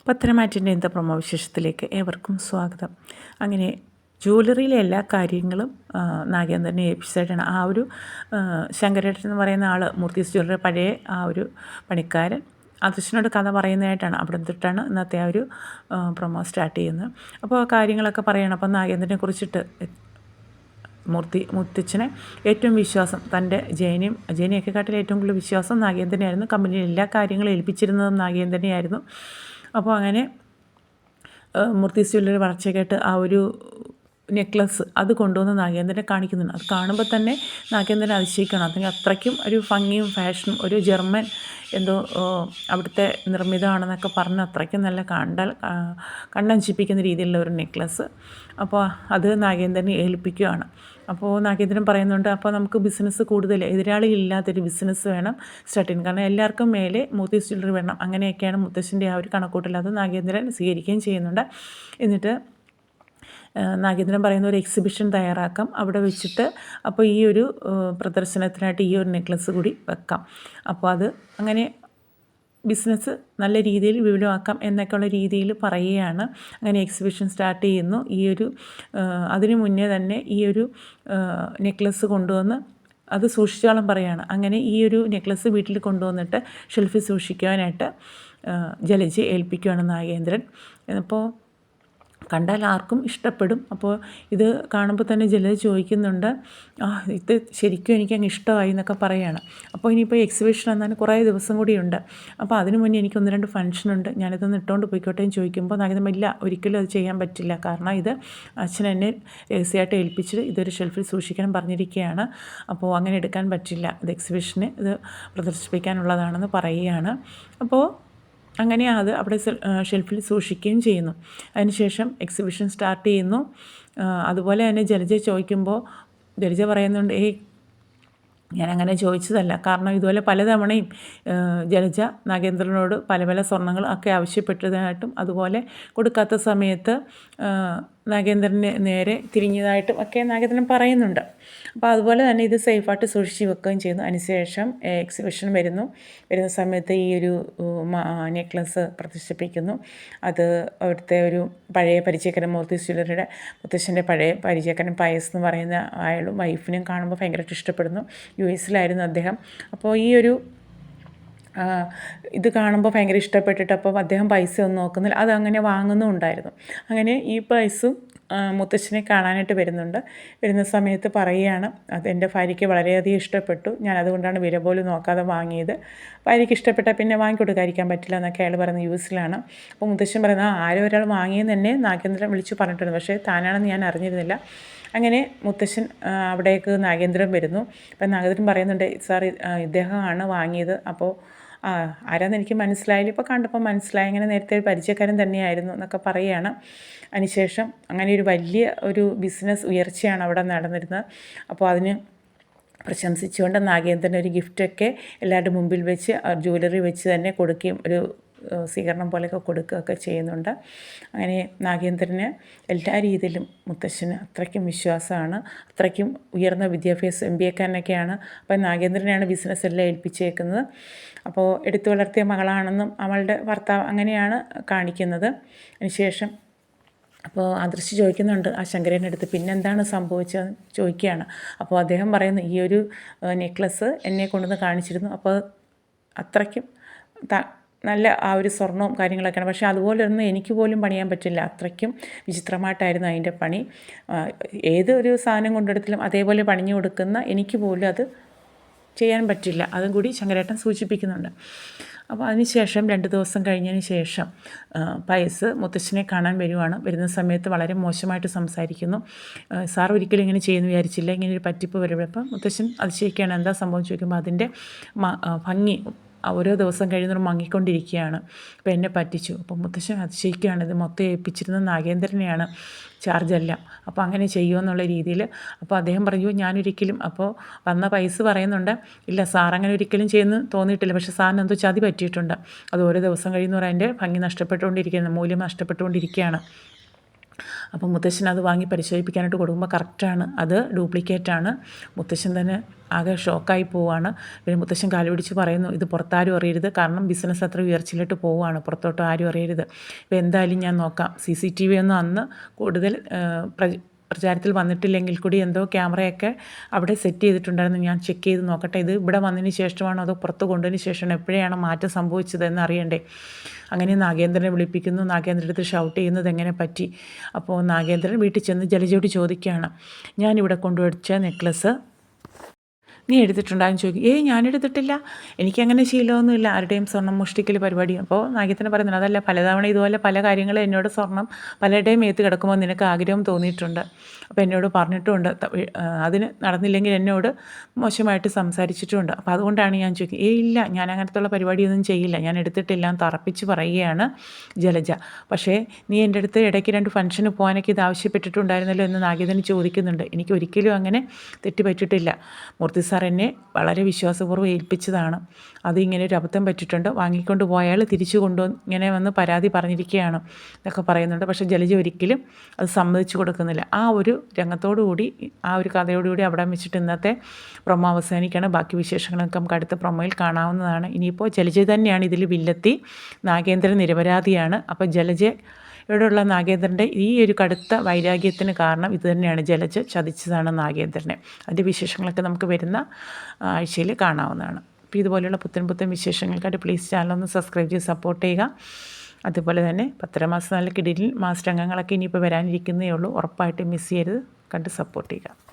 പത്തനംതിട്ട ഇന്നത്തെ പ്രൊമോ വിശേഷത്തിലേക്ക് ഏവർക്കും സ്വാഗതം. അങ്ങനെ ജ്വല്ലറിയിലെ എല്ലാ കാര്യങ്ങളും നാഗേന്ദ്രനെ ഏൽപ്പിച്ചിട്ടാണ് ആ ഒരു ശങ്കരേട്ടൻ എന്ന് പറയുന്ന ആൾ മൂർത്തീസ് ജ്വല്ലറി പഴയ ആ ഒരു പണിക്കാരൻ അദൃശ്യനോട് കഥ പറയുന്നതായിട്ടാണ് അവിടെ തൊട്ടാണ് ഇന്നത്തെ ആ ഒരു പ്രൊമോ സ്റ്റാർട്ട് ചെയ്യുന്നത്. അപ്പോൾ കാര്യങ്ങളൊക്കെ പറയണം. അപ്പോൾ നാഗേന്ദ്രനെ കുറിച്ചിട്ട് മുത്തച്ഛനെ ഏറ്റവും വിശ്വാസം തൻ്റെ ജയനെയൊക്കെ കാട്ടിൽ ഏറ്റവും കൂടുതൽ വിശ്വാസം നാഗേന്ദ്രനെയായിരുന്നു. കമ്പനിയിൽ എല്ലാ കാര്യങ്ങളും ഏൽപ്പിച്ചിരുന്നതും നാഗേന്ദ്രനെയായിരുന്നു. അപ്പോൾ അങ്ങനെ മൂർത്തീസ് ജ്വല്ലറി വളർച്ചയ്ക്കായിട്ട് ആ ഒരു നെക്ലസ് അത് കൊണ്ടുവന്ന് നാഗേന്ദ്രനെ കാണിക്കുന്നുണ്ട്. അത് കാണുമ്പോൾ തന്നെ നാഗേന്ദ്രനെ അതിശയിക്കണം. അതിന് അത്രയ്ക്കും ഒരു ഭംഗിയും ഫാഷനും ഒരു ജർമ്മൻ എന്തോ അവിടുത്തെ നിർമ്മിതമാണെന്നൊക്കെ പറഞ്ഞ് അത്രയ്ക്കും നല്ല കണ്ണഞ്ചിപ്പിക്കുന്ന രീതിയിലുള്ള ഒരു നെക്ലസ്. അപ്പോൾ അത് നാഗേന്ദ്രനെ ഏൽപ്പിക്കുകയാണ്. അപ്പോൾ നാഗേന്ദ്രൻ പറയുന്നുണ്ട്, അപ്പോൾ നമുക്ക് ബിസിനസ് കൂടുതൽ എതിരാളിയില്ലാത്തൊരു ബിസിനസ് വേണം സ്റ്റാർട്ട് ചെയ്യാൻ. കാരണം എല്ലാവർക്കും മേലെ മൂർത്തീസ് ജ്വല്ലറി വേണം. അങ്ങനെയൊക്കെയാണ് മുത്തശ്ശൻ്റെ ആ ഒരു കണക്കൂട്ടൽ. അത് നാഗേന്ദ്രൻ സ്വീകരിക്കുകയും ചെയ്യുന്നുണ്ട്. എന്നിട്ട് നാഗേന്ദ്രൻ പറയുന്ന ഒരു എക്സിബിഷൻ തയ്യാറാക്കാം അവിടെ വെച്ചിട്ട്. അപ്പോൾ ഈ ഒരു പ്രദർശനത്തിനായിട്ട് ഈ ഒരു നെക്ലസ് കൂടി വെക്കാം. അപ്പോൾ അത് അങ്ങനെ ബിസിനസ് നല്ല രീതിയിൽ വിപുലമാക്കാം എന്നൊക്കെയുള്ള രീതിയിൽ പറയുകയാണ്. അങ്ങനെ എക്സിബിഷൻ സ്റ്റാർട്ട് ചെയ്യുന്നു. അതിനു മുന്നേ തന്നെ ഈ ഒരു നെക്ലസ് കൊണ്ടുവന്ന് അത് സൂക്ഷിച്ചോളം പറയുകയാണ്. അങ്ങനെ ഈ ഒരു നെക്ലസ് വീട്ടിൽ കൊണ്ടുവന്നിട്ട് ഷെൽഫിൽ സൂക്ഷിക്കുവാനായിട്ട് ജലജയെ ഏൽപ്പിക്കുകയാണ് നാഗേന്ദ്രൻ. അപ്പോൾ കണ്ടാൽ ആർക്കും ഇഷ്ടപ്പെടും. അപ്പോൾ ഇത് കാണുമ്പോൾ തന്നെ ജലജ ചോദിക്കുന്നുണ്ട്, ഇത് ശരിക്കും എനിക്കങ്ങ് ഇഷ്ടമായി എന്നൊക്കെ പറയുകയാണ്. അപ്പോൾ ഇനിയിപ്പോൾ എക്സിബിഷൻ എന്നാലും കുറേ ദിവസം കൂടിയുണ്ട്. അപ്പോൾ അതിനു മുന്നേ എനിക്ക് 1-2 ഫംഗ്ഷനുണ്ട്, ഞാനിതൊന്ന് ഇട്ടുകൊണ്ട് പോയിക്കോട്ടെ എന്ന് ചോദിക്കുമ്പോൾ നാഗേന്ദ്രൻ ഇല്ല, ഒരിക്കലും അത് ചെയ്യാൻ പറ്റില്ല. കാരണം ഇത് അച്ഛൻ എന്നെ രഹസ്യമായിട്ട് ഏൽപ്പിച്ചിട്ട് ഇതൊരു ഷെൽഫിൽ സൂക്ഷിക്കാൻ പറഞ്ഞിരിക്കുകയാണ്. അപ്പോൾ അങ്ങനെ എടുക്കാൻ പറ്റില്ല, ഇത് എക്സിബിഷന് ഇത് പ്രദർശിപ്പിക്കാനുള്ളതാണെന്ന് പറയുകയാണ്. അപ്പോൾ അങ്ങനെ അത് അവിടെ ഷെൽഫിൽ സൂക്ഷിക്കുകയും ചെയ്യുന്നു. അതിനുശേഷം എക്സിബിഷൻ സ്റ്റാർട്ട് ചെയ്യുന്നു. അതുപോലെ തന്നെ ജലജ ചോദിക്കുമ്പോൾ ജലജ പറയുന്നുണ്ട്, ഞാനങ്ങനെ ചോദിച്ചതല്ല. കാരണം ഇതുപോലെ പലതവണയും ജലജ നാഗേന്ദ്രനോട് പല പല സ്വർണ്ണങ്ങൾ ഒക്കെ ആവശ്യപ്പെട്ടതായിട്ടും അതുപോലെ കൊടുക്കാത്ത സമയത്ത് നാഗേന്ദ്രന് നേരെ തിരിഞ്ഞതായിട്ടും ഒക്കെ നാഗേന്ദ്രൻ പറയുന്നുണ്ട്. അപ്പോൾ അതുപോലെ തന്നെ ഇത് സേഫായിട്ട് സൂക്ഷിച്ച് വെക്കുകയും ചെയ്യുന്നു. അതിനുശേഷം എക്സിബിഷൻ വരുന്ന സമയത്ത് ഈ ഒരു നെക്ലസ് പ്രദർശിപ്പിക്കുന്നു. അത് അവിടുത്തെ ഒരു പഴയ പരിചയക്കാരൻ മൂർത്തീസ് ജ്വല്ലറിയുടെ മുത്തശ്ശൻ്റെ പഴയ പരിചയക്കാരൻ പയസ് എന്ന് പറയുന്ന അയാളും വൈഫിനും കാണുമ്പോൾ ഭയങ്കരമായിട്ട് ഇഷ്ടപ്പെടുന്നു. US-ലായിരുന്നു അദ്ദേഹം. അപ്പോൾ ഈ ഒരു ഇത് കാണുമ്പോൾ ഭയങ്കര ഇഷ്ടപ്പെട്ടിട്ട് അപ്പോൾ അദ്ദേഹം പൈസ ഒന്നും നോക്കുന്നില്ല, അതങ്ങനെ വാങ്ങുന്നുണ്ടായിരുന്നു. അങ്ങനെ ഈ പൈസയും മുത്തശ്ശനെ കാണാനായിട്ട് വരുന്ന സമയത്ത് പറയുകയാണ്, അതെൻ്റെ ഭാര്യയ്ക്ക് വളരെയധികം ഇഷ്ടപ്പെട്ടു, ഞാനതുകൊണ്ടാണ് വില പോലും നോക്കാതെ വാങ്ങിയത്. ഭാര്യയ്ക്ക് ഇഷ്ടപ്പെട്ടാൽ പിന്നെ വാങ്ങിക്കൊടുക്കാതിരിക്കാൻ പറ്റില്ല എന്നൊക്കെ അയാൾ പറയുന്നത്. US-ലാണ്. അപ്പോൾ മുത്തശ്ശൻ പറയുന്നത് ആരോ ഒരാൾ വാങ്ങിയെന്ന് തന്നെ നാഗേന്ദ്രൻ വിളിച്ച് പറഞ്ഞിട്ടുണ്ട്, പക്ഷേ താനാണെന്ന് ഞാൻ അറിഞ്ഞിരുന്നില്ല. അങ്ങനെ മുത്തശ്ശൻ അവിടേക്ക് നാഗേന്ദ്രൻ വരുന്നു. അപ്പം നാഗേന്ദ്രൻ പറയുന്നുണ്ട്, സാർ ഇദ്ദേഹമാണ് വാങ്ങിയത്. അപ്പോൾ ആരാന്ന് എനിക്ക് മനസ്സിലായില്ല, ഇപ്പോൾ കണ്ടപ്പോൾ മനസ്സിലായി, അങ്ങനെ നേരത്തെ ഒരു പരിചയക്കാരൻ തന്നെയായിരുന്നു എന്നൊക്കെ പറയുകയാണ്. അതിനുശേഷം അങ്ങനെ ഒരു വലിയ ഒരു ബിസിനസ് ഉയർച്ചയാണ് അവിടെ നടന്നിരുന്നത്. അപ്പോൾ അതിന് പ്രശംസിച്ചുകൊണ്ട് നാഗേന്ദ്രൻ ഒരു ഗിഫ്റ്റൊക്കെ എല്ലാവരുടെ മുമ്പിൽ വെച്ച് ജ്വല്ലറി വെച്ച് തന്നെ കൊടുക്കുകയും ഒരു സ്വീകരണം പോലെയൊക്കെ കൊടുക്കുകയൊക്കെ ചെയ്യുന്നുണ്ട്. അങ്ങനെ നാഗേന്ദ്രന് എല്ലാ രീതിയിലും മുത്തശ്ശന് അത്രയ്ക്കും വിശ്വാസമാണ്. അത്രയ്ക്കും ഉയർന്ന വിദ്യാഭ്യാസം MBA-ക്കാരനൊക്കെയാണ്. അപ്പോൾ നാഗേന്ദ്രനെയാണ് ബിസിനസ് എല്ലാം ഏൽപ്പിച്ചേക്കുന്നത്. അപ്പോൾ എടുത്തു വളർത്തിയ മകളാണെന്നും അവളുടെ ഭർത്താവ് അങ്ങനെയാണ് കാണിക്കുന്നത്. അതിനുശേഷം അപ്പോൾ അദൃശ്യ ചോദിക്കുന്നുണ്ട് ആ ശങ്കരേൻ്റെ അടുത്ത്, പിന്നെന്താണ് സംഭവിച്ചതെന്ന് ചോദിക്കുകയാണ്. അപ്പോൾ അദ്ദേഹം പറയുന്നു, ഈ ഒരു നെക്ലസ് എന്നെ കൊണ്ടുവന്ന് കാണിച്ചിരുന്നു. അപ്പോൾ അത്രയ്ക്കും നല്ല ആ ഒരു സ്വർണ്ണവും കാര്യങ്ങളൊക്കെയാണ്. പക്ഷേ അതുപോലൊന്നും എനിക്ക് പോലും പണിയാൻ പറ്റില്ല, അത്രയ്ക്കും വിചിത്രമായിട്ടായിരുന്നു അതിൻ്റെ പണി. ഏതൊരു സാധനം കൊണ്ടെടുത്താലും അതേപോലെ പണിഞ്ഞു കൊടുക്കുന്ന എനിക്ക് പോലും അത് ചെയ്യാൻ പറ്റില്ല. അതും കൂടി ശങ്കരേട്ടൻ സൂചിപ്പിക്കുന്നുണ്ട്. അപ്പോൾ അതിനുശേഷം 2 ദിവസം കഴിഞ്ഞതിന് ശേഷം പയസ് മുത്തശ്ശനെ കാണാൻ വരുന്ന സമയത്ത് വളരെ മോശമായിട്ട് സംസാരിക്കുന്നു. സാർ ഒരിക്കലും ഇങ്ങനെ ചെയ്യുമെന്ന് വിചാരിച്ചില്ല, ഇങ്ങനെ ഒരു പറ്റിപ്പ് വരുമ്പോൾ. അപ്പം മുത്തശ്ശൻ അതിശയിക്കുകയാണ്, എന്താ സംഭവം ചോദിക്കുമ്പോൾ അതിൻ്റെ ഭംഗി ഓരോ ദിവസം കഴിയുന്നവർ മങ്ങിക്കൊണ്ടിരിക്കുകയാണ്, അപ്പോൾ എന്നെ പറ്റിച്ചു. അപ്പോൾ മുത്തശ്ശൻ അതിശയിക്കുകയാണ്, ഇത് മൊത്തം ഏൽപ്പിച്ചിരുന്നത് നാഗേന്ദ്രനെയാണ്, ചാർജെല്ലാം. അപ്പോൾ അങ്ങനെ ചെയ്യുമെന്നുള്ള രീതിയിൽ. അപ്പോൾ അദ്ദേഹം പറഞ്ഞു, ഞാനൊരിക്കലും, അപ്പോൾ വന്ന പൈസ പറയുന്നുണ്ട്, ഇല്ല സാർ അങ്ങനെ ഒരിക്കലും ചെയ്യുമെന്ന് തോന്നിയിട്ടില്ല, പക്ഷേ സാറിന് എന്തോ ചതി പറ്റിയിട്ടുണ്ട്, അത് ഓരോ ദിവസം കഴിയുന്നവർ അതിൻ്റെ ഭംഗി നഷ്ടപ്പെട്ടുകൊണ്ടിരിക്കുകയാണ്, മൂല്യം നഷ്ടപ്പെട്ടുകൊണ്ടിരിക്കുകയാണ് അപ്പോൾ മുത്തശ്ശൻ അത് വാങ്ങി പരിശോധിപ്പിക്കാനായിട്ട് കൊടുക്കുമ്പോൾ കറക്റ്റാണ്, അത് ഡ്യൂപ്ലിക്കേറ്റാണ്. മുത്തശ്ശൻ തന്നെ ആകെ ഷോക്കായി പോവുകയാണ്. പിന്നെ മുത്തശ്ശൻ കാല് പിടിച്ച് പറയുന്നു, ഇത് പുറത്താരും അറിയരുത്, കാരണം ബിസിനസ് അത്ര ഉയർച്ചയിലോട്ട് പോവുകയാണ്, പുറത്തോട്ട് ആരും അറിയരുത്. ഇപ്പോൾ എന്തായാലും ഞാൻ നോക്കാം, CCTV ഒന്നും അന്ന് കൂടുതൽ പ്രചാരത്തിൽ വന്നിട്ടില്ലെങ്കിൽ കൂടി എന്തോ ക്യാമറയൊക്കെ അവിടെ സെറ്റ് ചെയ്തിട്ടുണ്ടായിരുന്നു, ഞാൻ ചെക്ക് ചെയ്ത് നോക്കട്ടെ, ഇത് ഇവിടെ വന്നതിന് ശേഷമാണോ അതോ പുറത്ത് കൊണ്ടുവന്നതിന് ശേഷമാണോ, എപ്പോഴാണ് മാറ്റം സംഭവിച്ചതെന്ന് അറിയണ്ടേ. അങ്ങനെ നാഗേന്ദ്രനെ വിളിപ്പിക്കുന്നു. നാഗേന്ദ്രൻ്റെ അടുത്ത് ഷൗട്ട് ചെയ്യുന്നത് എങ്ങനെ പറ്റി. അപ്പോൾ നാഗേന്ദ്രൻ വീട്ടിൽ ചെന്ന് ജലജയോട് ചോദിക്കുകയാണ്, ഞാനിവിടെ കൊണ്ടുവച്ച നെക്ലസ് നീ എടുത്തിട്ടുണ്ടാകും ചോദിക്കും. ഞാനെടുത്തിട്ടില്ല, എനിക്കങ്ങനെ ശീലമൊന്നുമില്ല, ആരുടെയും സ്വർണ്ണം മോഷ്ടിക്കൽ പരിപാടി. അപ്പോൾ നാഗേന്ദ്രൻ പറയുന്നത്, അതല്ല, പലതവണ ഇതുപോലെ പല കാര്യങ്ങളും എന്നോട് സ്വർണ്ണം പലരുടെയും മേത്ത് കിടക്കുമ്പോൾ നിനക്ക് ആഗ്രഹം തോന്നിയിട്ടുണ്ട്, അപ്പോൾ എന്നോട് പറഞ്ഞിട്ടുമുണ്ട്, അതിന് നടന്നില്ലെങ്കിൽ എന്നോട് മോശമായിട്ട് സംസാരിച്ചിട്ടുമുണ്ട്. അപ്പോൾ അതുകൊണ്ടാണ് ഞാൻ ചോദിക്കും. ഇല്ല, ഞാൻ അങ്ങനത്തുള്ള പരിപാടിയൊന്നും ചെയ്യില്ല, ഞാൻ എടുത്തിട്ടില്ല എന്ന് തറപ്പിച്ച് പറയുകയാണ് ജലജ. പക്ഷേ നീ എൻ്റെ അടുത്ത് ഇടയ്ക്ക് 2 ഫംഗ്ഷന് പോകാനൊക്കെ ഇത് ആവശ്യപ്പെട്ടിട്ടുണ്ടായിരുന്നല്ലോ എന്ന് നാഗേന്ദ്രൻ ചോദിക്കുന്നുണ്ട്. എനിക്ക് ഒരിക്കലും അങ്ങനെ തെറ്റുപറ്റിയിട്ടില്ല, മൂർത്തി സാർ എന്നെ വളരെ വിശ്വാസപൂർവ്വം ഏൽപ്പിച്ചതാണ്, അത് ഇങ്ങനെ ഒരു അബദ്ധം പറ്റിയിട്ടുണ്ട്, വാങ്ങിക്കൊണ്ട് പോയാൽ തിരിച്ചു കൊണ്ടുവന്ന് ഇങ്ങനെ വന്ന് പരാതി പറഞ്ഞിരിക്കുകയാണ് എന്നൊക്കെ പറയുന്നുണ്ട്. പക്ഷേ ജലജ ഒരിക്കലും അത് സമ്മതിച്ചു കൊടുക്കുന്നില്ല. ആ ഒരു രംഗത്തോടുകൂടി, ആ ഒരു കഥയോടുകൂടി അവിടെ വെച്ചിട്ട് ഇന്നത്തെ പ്രൊമോ അവസാനിക്കുകയാണ്. ബാക്കി വിശേഷങ്ങളൊക്കെ നമുക്ക് അടുത്ത പ്രൊമോയിൽ കാണാവുന്നതാണ്. ഇനിയിപ്പോൾ ജലജ തന്നെയാണ് ഇതിൽ വില്ലെത്തി, നാഗേന്ദ്രൻ നിരപരാധിയാണ്. അപ്പോൾ ജലജയോടുള്ള നാഗേന്ദ്രൻ്റെ ഈ ഒരു കടുത്ത വൈരാഗ്യത്തിന് കാരണം ഇത് തന്നെയാണ്, ജലജ ചതിച്ചതാണ് നാഗേന്ദ്രനെ. അതിൻ്റെ വിശേഷങ്ങളൊക്കെ നമുക്ക് വരുന്ന ആഴ്ചയിൽ കാണാവുന്നതാണ്. അപ്പോൾ ഇതുപോലെയുള്ള പുത്തൻ വിശേഷങ്ങൾക്കായിട്ട് പ്ലീസ് ചാനലൊന്ന് സബ്സ്ക്രൈബ് ചെയ്ത് സപ്പോർട്ട് ചെയ്യുക. അതുപോലെ തന്നെ 10 മാസം നല്ല കിടിലിൽ മാസ്റ്റർ അംഗങ്ങളൊക്കെ ഇനിയിപ്പോൾ വരാനിരിക്കുന്നേ ഉള്ളൂ, ഉറപ്പായിട്ടും മിസ് ചെയ്യരുത്, കണ്ട് സപ്പോർട്ട് ചെയ്യുക.